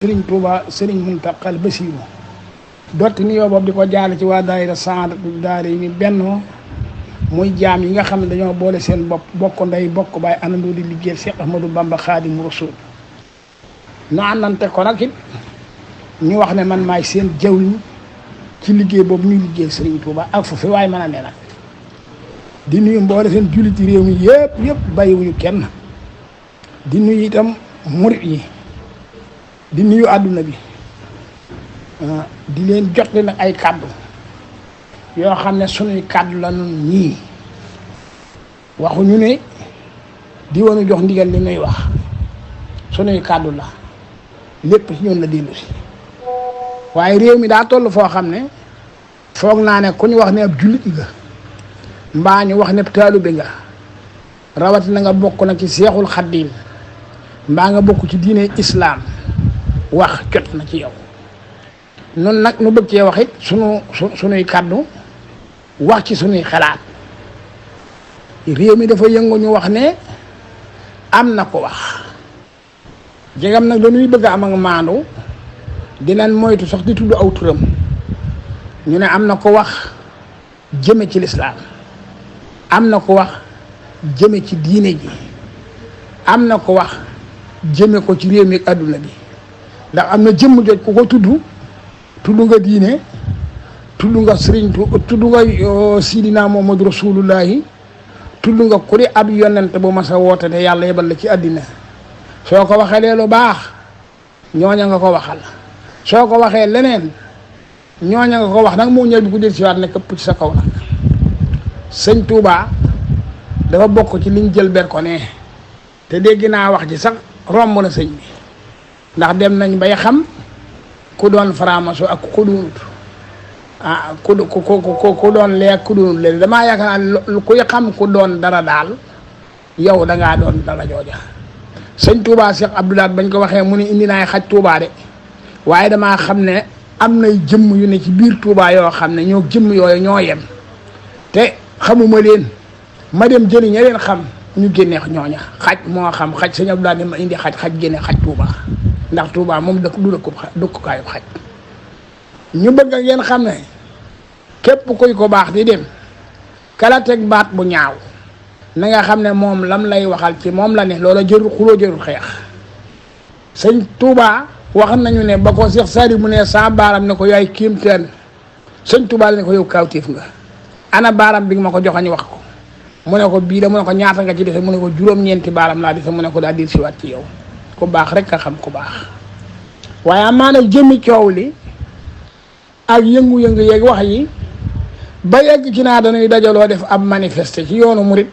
Sëriñ Tuuba Sëriñ Muntaxal Basiiru dotti ni yoo boobu di ko jaale ci waa daayira Saadatu Daarayni bennoo muy jaam yi nga xam ne dañoo boole seen bopp bokk ndey bokk baay àndandoo di liggéeyal Cheikh Ahmadou Bamba Xaadimu Rasuul nu àndante ko nag it ñu wax ne man maay seen jawriñ ci liggéey boobu ñuy liggéeyal Sëriñ Tuuba ak fu fi waay mën a ne nag di nuyu mboole seen julliti réew mi yëpp bàyyiwuñu kenn di nuyu itam murit yi di nuyu àdduna bi di leen jotle nag ay kàddu yoo xam ne sunuy kàddu la nun ñii waxuñu ne di woonu jox ndigal li nuy wax sunuy kàddu la lépp ci ñun la dellu si waaye réew mi daa toll foo xam ne foog naa ne ku ñu wax ne ab jullit nga mbaa ñu wax ne taalibe nga rawatina nga bokk na ci Seexul Xadiim mbaa nga bokk ci diine islaam wax jot na ci yow noonu nag nu bëgg cee wax it sunuy kàddu wax ci sunuy xalaat réew mi dafa yëngu ñu wax ne am na ko wax jegam nag dañuy bëgg a am ak maandu dinañ moytu sax di tudd aw turam ñu ne am na ko wax jëme ci lislaam am na ko wax jëme ci diine ji am na ko wax jëme ko ci réew mi ak àdduna bi ndax am na jëmm joj ku ko tudd nga diine tudd nga sëriñ tudd nga sidina Muhammadu Rasulullahi tudd nga ku di ab yonent bu mas a woote te yàlla yebal la ci àddina soo ko waxee lee lu baax ñooña nga ko waxal soo ko waxee leneen ñooña nga ko wax nag moo ñëw bi ku del siwaat ne këpp ci sa kaw nag sëñ Touba dafa bokk ci liñ jël ber ko ne te dégg naa wax ji sax romb na sëñ bi ndax dem nañ bay xam ku doon faramaso ak ku doonut ku doon lee ku doonut lee damaa yaakaar naa kuy xam ku doon dara daal yow dangaa doon dara jooja sëñ Touba Cheikh Abdoulaye bañ ko waxee mu ne indi naay xaj Touba de waaye damaa xam ne am nay jëmm yu ne ci biir Touba yoo xam ne ñoo jëmm yooyu ñoo yem te xamuma leen ma dem jëli ña leen xam ñu génne ñooña xaj moo xam xaj sëñ Abdoulaye ne ma indi xaj génne xaj Touba ndax Touba moom dëkk du dëkkukaayu xaj ñu bëgg ak ngeen xam ne képp kuy ko baax di dem kala teg baat bu ñaaw na nga xam ne moom lam lay waxal ci moom la ne loola jërul xuloo jërul xeex sëñ Touba wax nañu ne ba ko Cheikh Sadi mu ne saa baaram ne ko yaay kéemtaan sëñ Touba la ne ko yow kaawteef nga ana baaram bi nga ma ko joxañ wax ko mu ne ko bii da mu ne ko ñaata nga ci dese mu ne ko juróom-ñeenti baaram laa dese mu ne ko daa dir siwaat ci yow ku baax rek nga xam ku baax waaye amaana jëmmi coow li ak yëngu-yëngu yeeg wax yi ba yegg ci naa dañuy dajaloo def ab manifester ci yoonu murit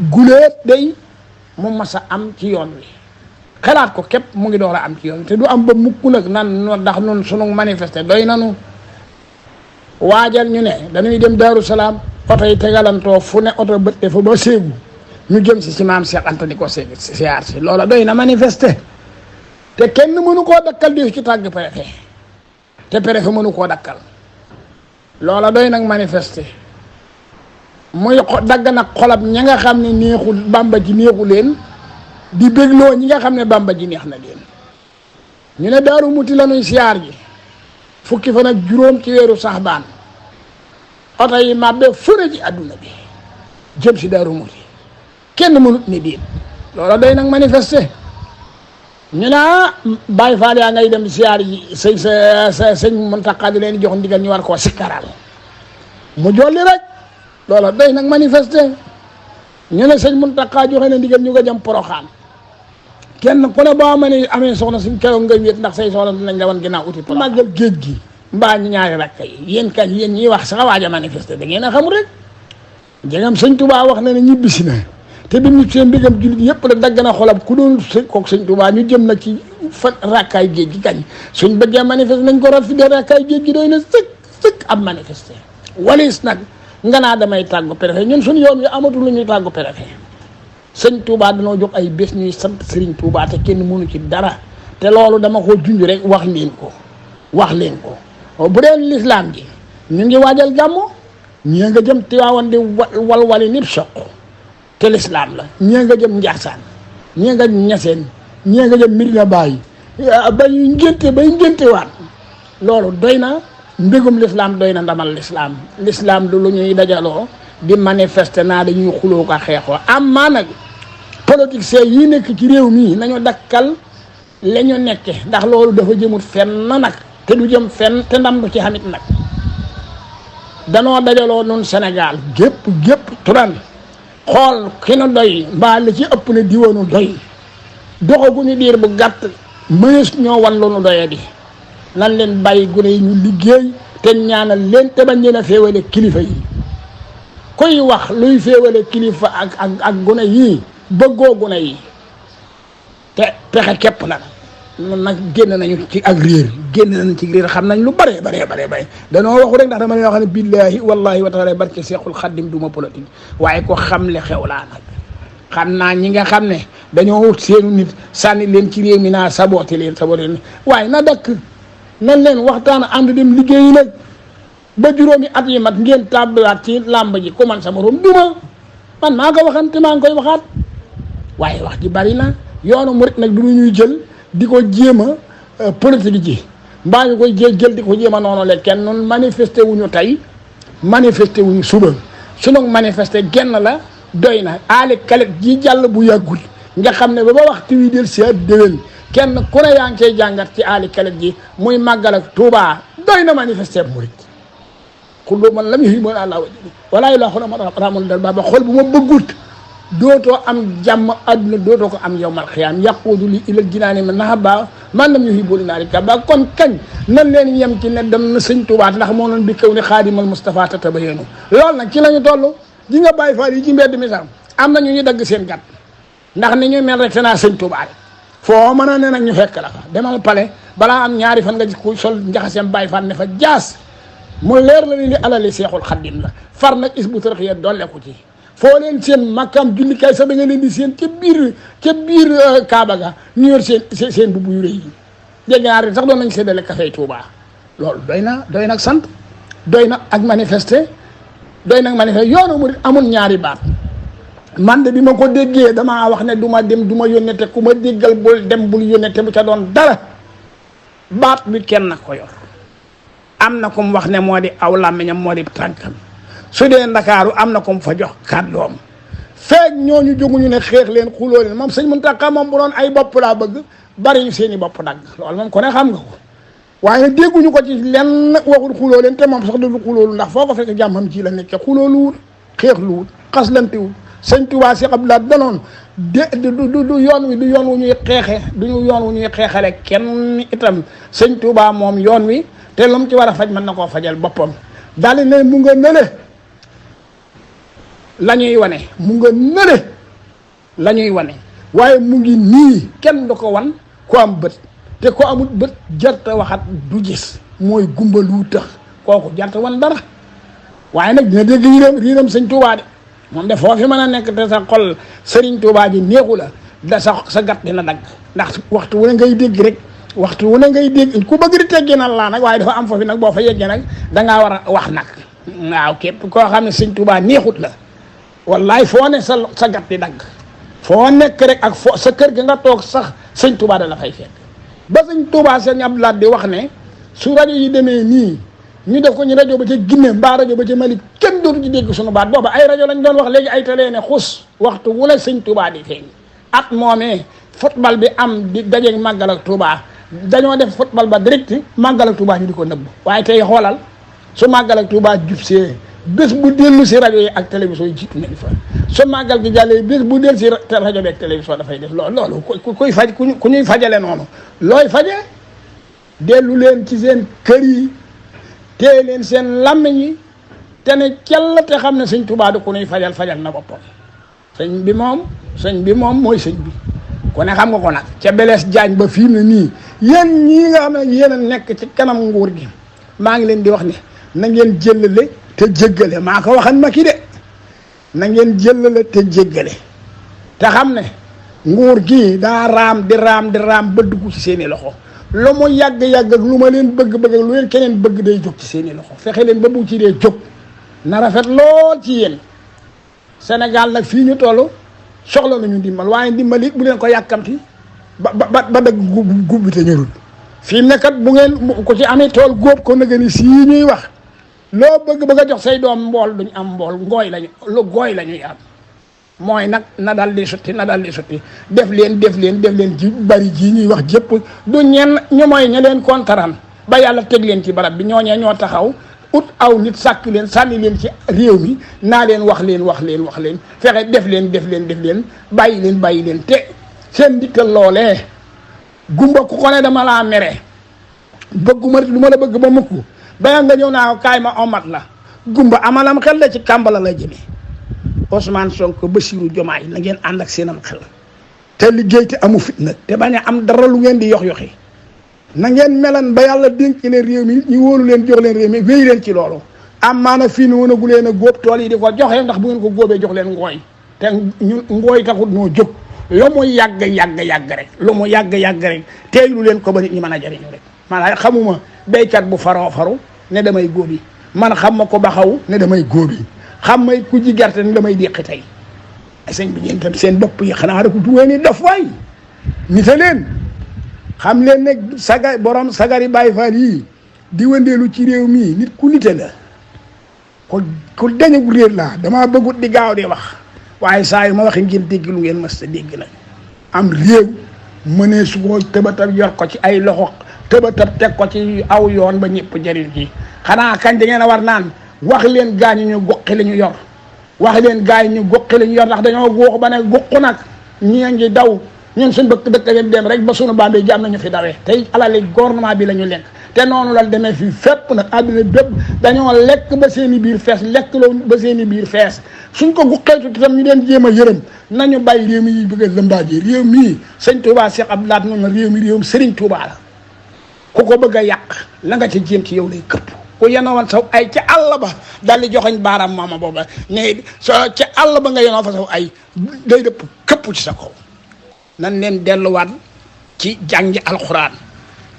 guléet day mu mas a am ci yoon wi xalaat ko képp mu ngi door a am ci yoon wi te du am ba mukk nag nan ndax nun sunu manifester doy nanu waajal ñu ne dañuy dem Daaru Salaam oto yi tegalantoo fu ne oto bëtte fa ba séegu ñu jëm si maam Cheikh Anta di ko siyaar si loola doy na manifester te kenn mënu koo dakkal di ci tàgg préfet te préfet mënu koo dakkal loola doy nag manifester muy dagg nag xolab ña nga xam ne neexul Bamba ji neexu leen di bégloo ñi nga xam ne Bamba ji neex na leen ñu ne Daaru Muti la ñuy siyaar ji fukki fan ak juróom ci weeru Saxbaan oto yi màbbe fure ji àdduna bi jëm si Daaru Muti kenn mënut ni déet loola doy nag manifester ñu ne Baay Faal yaa ngay dem siyaar yi sëñ Muntaxa di leen jox ndigal ñu war koo sikkaral mu jolli rek loola doy nag manifester ñu ne sëñ Muntaxa joxe na ndigal ñu nga jëm Poroxaan kenn ku ne boo mënee amee soxna suñ keroog nga wéet ndax say soxna dinañ la wan ginnaaw uti Poroxaan màggal géej gi mbaa ñu ñaari rakka yi yéen kañ yéen ñiy wax sax waaj a manifester da ngeen a xamul rek jegam sëñ Touba wax na ne ñibbisi na te bi mu seen mbégam jullit yëpp la dagg na xolab ku doon kook sëñ Touba ñu jëm nag ci fa rakkaay géej gi kañ suñ bëggee manifester nañ ko rafet de rakkaay géej gi doy na sëkk ab manifester walis nag nga naa damay tàggu préfet ñun suñu yoon wi amatul lu ñuy tàggu préfet sëñ Touba danoo jox ay bés ñuy sant Serigne Touba te kenn mënu ci dara te loolu dama ko junj rek wax leen ko bu dee lislaam ji ñu ngi waajal gàmmu ñii nga jëm Tiwaawan di walwali nit soq te lislaam la ñii nga jëm Njaasaan ñii nga ñaseen ñii nga jëm Medina Baye ba ñu ngénte bay ngéntewaat loolu doy na mbégum l'islam, doy na ndamal l'islam du lu ñuy dajaloo di manifester naa dañuy xuloo ko xeexoo am maa nag politiciens yi nekk ci réew mii nañu dakkal la ñu nekke ndax loolu dafa jëmut fenn nag te du jëm fenn te ndam du ci xamit nag danoo dajaloo nun Sénégal gépp turan xool ki nu doy mbaa li ci ëpp na diwaanu doy doxaguñu diir bu gàtt mënees ñoo wan lu nu doye di nan leen bàyyi gune yi ñu liggéey te ñaanal leen te bañ leen a féewale kilifa yi kuy wax luy féewale kilifa ak gune yii bëggoo gune yi te pexe képp nag génn nañu ci ak réer xam nañ lu bare danoo waxu rek ndax dama leen wax ne billaahi wallahi wa taala barke Seexul Xaddim duma politique waaye ko xam le xew laa nag xam naa ñi nga xam ne dañoo wut seenu nit sànni leen ci réew mi naa saboté leen waaye na dakk nan leen waxtaan ànd dem liggéeyi nag ba juróomi at yi mat ngeen tàbbalaat ci làmb ji ku man sa morom duma man maa ko waxante maa ngi koy waxaat waaye wax ji bari na yoonu murit nag du ñuy jël di ko jéem a politique ji mbaa ñu koy jël di ko jéem a noonu le kenn noonu manifesté wuñu tey manifesté wuñu suba sunu manifesté genn la doy na aali kalet ji jàll bu yàggul nga xam ne ba waxtu wi del si at déwén kenn ku ne yaa ngi cay jàngat ci aali kalet ji muy màggal ak Tuubaa doy na manifesté murit xullu man lam yuhibbu Allah wala ilaha illa huwa ramul dal ba xol bu ma bëggut dootoo am jàmm àdduna dootoo ko am yawmal xiyaam yaquudu li ilal jinaani man nahabba man lam yuhibbu li naari kaba kon kañ nan leen yem ci ne dem na sëñ Tuubaa ndax moo noon bi kaw ni xaadimal Mustafa tatabayanu loolu nag ci la ñu toll ji nga bàyyi faal yi ci mbedd mi sax am na ñu dagg seen gat ndax ni ñuy mel rek te naa sëñ Tuubaa rek foo mën a ne nag ñu fekk la fa demal pale balaa am ñaari fan nga gis ku sol njaxaseem bàyyi faal ne fa jaas mu leer la ni alali Seexul Xaddim la far nag Hizbut Tarqiyyah dolle ko ci foo leen seen makkaam jullikaay sax da nga leen di seen ca biir Kaaba ga ñu yor seen bubu yu rëy yi dégg naa sax doon nañ séddale café Touba loolu doy nag sant doy na ak manifester yoonu murid amul ñaari baat man de bi ma ko déggee damaa wax ne du ma dem du ma yónnee te ku ma déggal bul dem bul yónnee te bu ca doon dara baat bi kenn na ko yor am na ko mu wax ne moo di aw làmmiñam moo di tànkam su dee Ndakaaru am na ko mu fa jox kàddoom feeg ñooñu jóguñu ne xeex leen xuloo leen moom sëñ Muntaxa moom bu doon ay bopp laa bëgg bari ñu seeni bopp dagg loolu moom ko ne xam nga ko waaye dégguñu ko ci lenn waxul xuloo leen te moom sax du xuloolu ndax foo ko fekk jàmmam ci la nekke xulooluwul xeexluwul xaslantewul sëñ Tuubaa Seex Abdu Lahat danoon du yoon wi du yoon wu ñuy xeexe duñu yoon wu ñuy xeexale kenn itam sëñ Tuubaa moom yoon wi te lu mu ci war a faj mën na koo fajal boppam daal di ne mu nga nële la ñuy wane mu nga nële la ñuy wane waaye mu ngi nii kenn du ko wan ku am bët te ko amul bët jarta waxat du gis mooy gumbalu tax kooku jarta wan dara waaye nag dina dégg riiram sëñ Tuubaa de moom de foofu mën a nekk te sa xol sëriñ Tuubaa ji neexu la da sa gat dina dagg ndax waxtu wu ne ngay dégg rek waxtu wu ne ngay dégg ku bëgg di tegginal laa nag waaye dafa am foofu nag boo fa yeggee nag dangaa war a wax nag waaw képp koo xam ne sëñ Tuubaa neexut la wallaay foo ne sa gat di dagg foo nekk rek ak foo sa kër ga nga toog sax sëñ Tuubaa da la fay fekk ba sëñ Tuubaa sëñ Abdu Lahat di wax ne su rajo yi demee nii ñu def ko ñu rajo ba ca Guinée mbaa rajo ba ca Mali kenn dootu ci dégg sunu baat booba ay rajo lañ doon wax léegi ay télé ne xus waxtu wu ne sëñ Tuubaa di feeñ at moomee football bi am di dajeeg màggal ak Tuubaa dañoo def football ba direct màggal ak Tuubaa ñu di ko nëbb waaye tey xoolal su màggal ak Tuubaa jub see bés bu dellu si rajo yi ak télévision yi jiitu nañ fa su màggal gi jàllee bés bu dellu si rajo bi ak télévision dafay def loolu kuy faj ku ñuy fajale noonu looy faje dellu leen ci seen kër yi téye leen seen làmmiñ yi te ne cell te xam ne sëñ Tuubaa du ku ñuy fajal na boppam sëñ bi moom mooy sëñ bi ku ne xam nga ko nag ca Blaise Diagne ba fii mu ne nii yéen ñii nga xam ne yéen a nekk ci kanam nguur gi maa ngi leen di wax ne na ngeen jëllale te jéggale maa ko waxan ma ki de na ngeen jëllale te jéggale te xam ne nguur gi daa raam di raam ba dugg ci seeni loxo lu mu yàgg-yàgg ak lu ma leen bëgg-bëgg ak lu leen keneen bëgg day jóg ci seeni loxo fexe leen ba bu ci dee jóg na rafet lool ci yéen Sénégal nag fii ñu toll soxla nañu ndimbal waaye ndimbal it bu leen ko yàkkamti ba dagg gub bi te ñorul fii mu ne kat bu ngeen ku ci amee tool góob ko na gën sii ñuy wax loo bëgg a jox say doom mbool duñ am mbool ngooy lañu lu gooy la ñuy am mooy nag na dal di sotti def leen ji bari ji ñuy wax jëpp du ñenn ñu mooy ña leen kontaraan ba yàlla teg leen ci barab bi ñooñee ñoo taxaw ut aw nit sàkk leen sànni leen ci réew mi naa leen wax leen fexe def leen bàyyi leen te seen dikkal loolee gumba ku ko ne dama laa mere bëgguma lu ma la bëgg ba mukk baya nga ñëw naa kaay ma omat la gumba amalam xel la ci kàmbala la jëme Ousmane Sonko Bassirou Diomaye na ngeen ànd ak seenam xel te liggéey te amu fit nag te bañ a am dara lu ngeen di yoxi na ngeen melan ba yàlla dénk leen réew mi ñu wóolu leen jox leen réew mi wéy leen ci loolu am maana fii ni wanagu leen a góob tool yi di ko joxe ndax bu ngeen ko góobee jox leen ngooy te ñun ngooy taxut noo jóg lu mu yàgg rek teeylu leen ko ba nit ñi mën a jariñu rek maanaam xamuma béykat bu faru ne damay góobi man xam ma ko ba xaw ne damay góobi xam may ku ji gerte ne damay déqi tey sëñ bi ñeen tam seen bopp yi xanaa rek duwee ni daf waay nite leen xam leen ne borom sagari Baay Faal yi di wëndeelu ci réew mii nit ku nite la ku dañu réer laa damaa bëggut di gaaw di wax waaye saa yu ma waxee ngeen dégg lu ngeen mës a dégg nag am réew mënee su ko tëbatab yor ko ci ay loxo tëbatab teg ko ci aw yoon ba ñëpp jëriñ ci xanaa kañ da ngeen a war naan wax leen gaa ñi ñu goqi li ñu yor wax leen gaa yi ñu goqi li ñu yor ndax dañoo góox ba ne guq nag ñi ngi daw ñun suñ dëkk dem rek ba sunu bambi jàmm nañu fi dawee tey alali gouvernement bi la ñu lekk te noonu la demee fii fépp nag àdduna bépp dañoo lekk ba seen i biir fees lekk loo ba seen i biir fees suñ ko guqeetu itam ñu leen jéem a yërëm nañu bàyyi réew mi yi bëgg a lëmbaaje réew mii sëñ Touba Cheikh Abdou Lahad noonu la réew mi réewum Serigne Touba la ku ko bëgg a yàq la nga ci jéem ci yow lay këpp ku yenowoon saw ay ca àll ba dal di joxoñ baaraam maama booba ne so ca àll ba nga yenoo fa saw ay day dëpp këpp ci sa kaw nan leen delluwaat ci jàngi alxuraan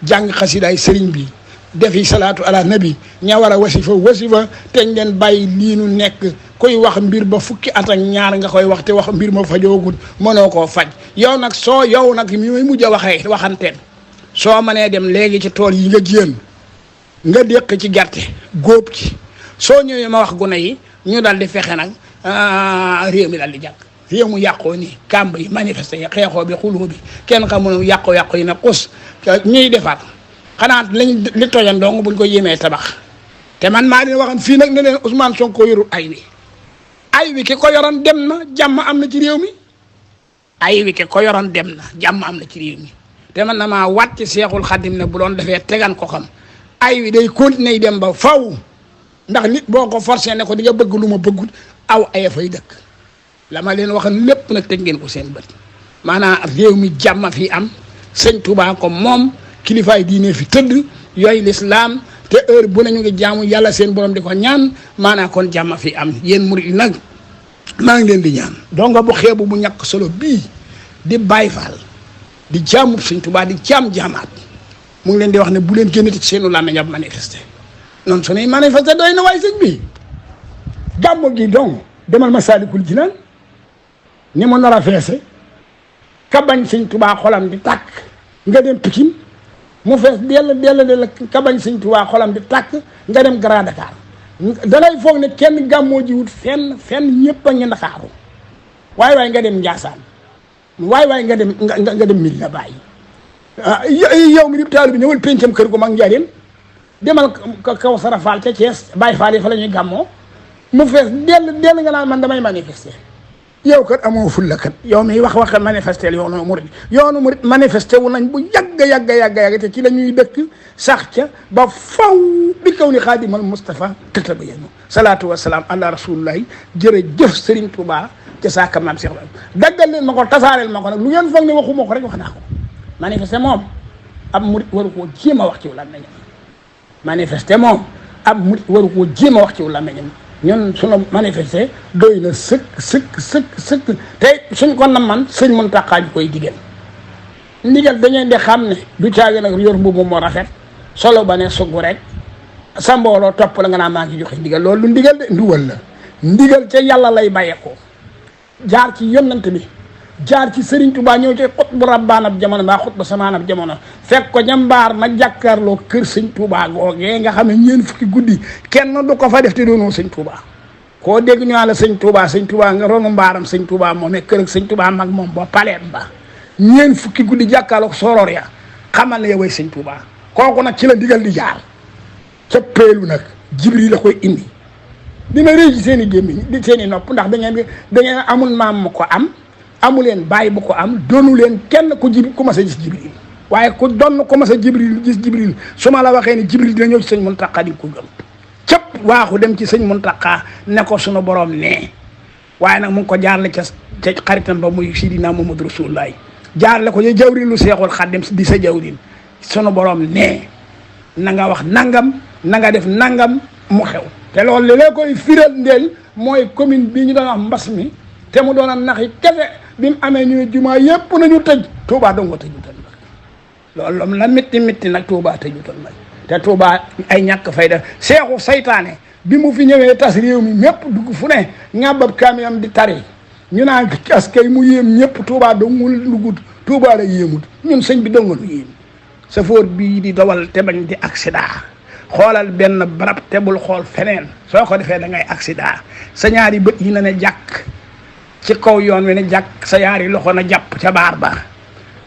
jàng xasidaay sëriñ bi defi salaatu ala nabi ña war a wasifa teñ leen bàyyi lii nu nekk koy wax mbir ba fukki at ak ñaar nga koy wax te wax mbir ma fajoogul mënoo koo faj yow nag mi may mujj a waxanteen soo mënee dem léegi ci tool yi nga jéem nga déq ci gerte góob ci soo ñëwee ma wax gune yi ñu dal di fexe nag réew mi dal di jàkk réew mu yàqoo nii kàmb yi manifesté yi xeexoo bi xuloo bi kenn xamul yàqu yi ne xus ñuy defar xanaa li tojan dong buñ ko yéemee tabax te man maa dina waxoon fii nag ne leen Ousmane Sonko yorul ay wi ki ko yoroon dem na jàmm am na ci réew mi ay wi ki ko yoroon dem na jàmm am na ci réew mi te man na maa wat ci Seexul Xadim ne bu doon defee tegan ko xam ay wi day continuer dem ba faw ndax nit boo ko forcé ne ko di nga bëgg lu ma bëggut aw aya fay dëkk la ma leen waxoon lépp nag teg ngeen ko seen bët maanaam réew mi jàmm fi am sëñ Touba ko moom kilifaay diine fi tëdd yooyu lislaam te heure bu nañu ngi jaamu yàlla seen borom di ko ñaan maanaam kon jàmm fi am yéen murid yi nag maa ngi leen di ñaan donga bu xeebu bu ñàkk solo bii di Baay Faal di jaamu sëñ Touba di jaamaat mu ngi leen di wax ne bu leen génnati ci seenu làmmiñ ab manifesté noonu suñuy manifesté doy na waaye sëñ bi gàmmu gi donc demal Masaalikul Jinaan ni mu nar a feese ka bañ sëñ Touba xolam di tàkk nga dem Pikine mu fees dell ka bañ sëñ Touba xolam di tàkk nga dem Grand Dakar danay foog ne kenn gàmmoo ji wut fenn ñëpp a ngi Ndakaaru waaye nga dem Njaasaan waaye nga dem Medina Baye yow mi di taalu bi ñëwal pencam kër gu mag Njaaréem demal kaw Sara Fall ca Thiès Baye Fall yi fa la ñuy gàmmoo mu fees dell nga naan man damay manifester yow kat amoo fulla kat yow mi wax manifester yoonu murid manifester wu nañ bu yàgg te ci la ñuy dëkk sax ca ba faw bi kaw ni xaadimal Mustafa tëta ba yéen salaatu wasalaam ala rasulillahi jërëjëf Serigne Touba ca saaka maam Cheikh daggal leen ma ko tasaareel ma ko nag lu ngeen foog ne waxuma ko rek wax naa ko manifester moom ab murid waru koo jéem a wax ci làmmiñam manifester moom ab murid waru koo jéem a wax ci làmmiñam ñun sunu manifester doy na sëkk te suñ ko nam man sëñ Muntaxa ñu koy digal ndigal dañuy di xam ne du caagi nag yor mbubu moo rafet solo ba ne sugu rek sa mbooloo topp la nga naa maa ngi joxe ndigal loolu lu ndigal de nduwal la ndigal ca yàlla lay bàyyeekoo jaar ci yonent bi jaar ci Serigne Touba ñëw ci xut bu rabbaanab jamono mbaa xut ba samaanab jamono fekk ko ña mbaar ma jàkkaarloo kër sëñ Touba googee nga xam ne ñeen fukki guddi kenn du ko fa def te doonoo sëñ Touba koo dégg ñu la sëñ Touba nga ronu mbaaram sëñ Touba moom kër ak sëñ Touba mag moom ba paleet ba ñeen fukki guddi jàkkaarloo soror ya xamal ne yoway sëñ Touba kooku nag ci la digal di jaar ca peelu nag Jibril la koy indi dina rëy ci seen i gémmiñ di seen i nopp ndax da ngeen amul maam mu ko am amuleen bàyyi bu ko am doonu leen kenn ku mas a gis Jibril waaye ku doon ku mas a gis Jibril su ma la waxee ni Jibril dina ñëw ci sëñ Muntaxa di ko gëm cëpp waaxu dem ci sëñ Muntaxa ne ko sunu borom nee waaye nag mu ngi ko jaarle ca xaritam ba muy Sidina Muhammadu Rasulullah jaarle ko ca jawrin lu Seexul Xaadim di sa jawrin sunu borom nee na nga wax nangam na nga def nangam mu xew te loolu li lee koy firal ndeel mooy commune bii ñu doon wax mbas mi te mu doon a naxi kese bi mu amee ñu ne jumaa yépp nañu tëj Touba dong nga tëjutal nag loolu la métti nag Touba tëjutal nag te Touba ay ñàkk fay def seexu saytaane bi mu fi ñëwee tas réew mi ñëpp dugg fu ne ñàbbab kaamiyam di tari ñu naan askay mu yéem ñëpp Touba dong mu duggut Touba la yéemut ñun sëñ bi dong nga nu yéem safoor bii di dawal te bañ di accident xoolal benn barab te bul xool feneen soo ko defee da ngay accident sa ñaari bët yi na ne jàkk ci kaw yoon wi ne jàkk sa yaari loxo na jàpp ca baar ba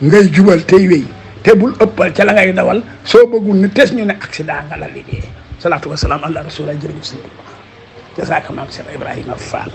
ngay jubal tey wéy te bul ëppal ca la ngay dawal soo bëggul ni tes ñu ne accident nga la liggéey salaatu wasalaam ala rasulillah jërëjëf sëñ Tuubaa jasaaka maam Cheikh Ibrahima Fall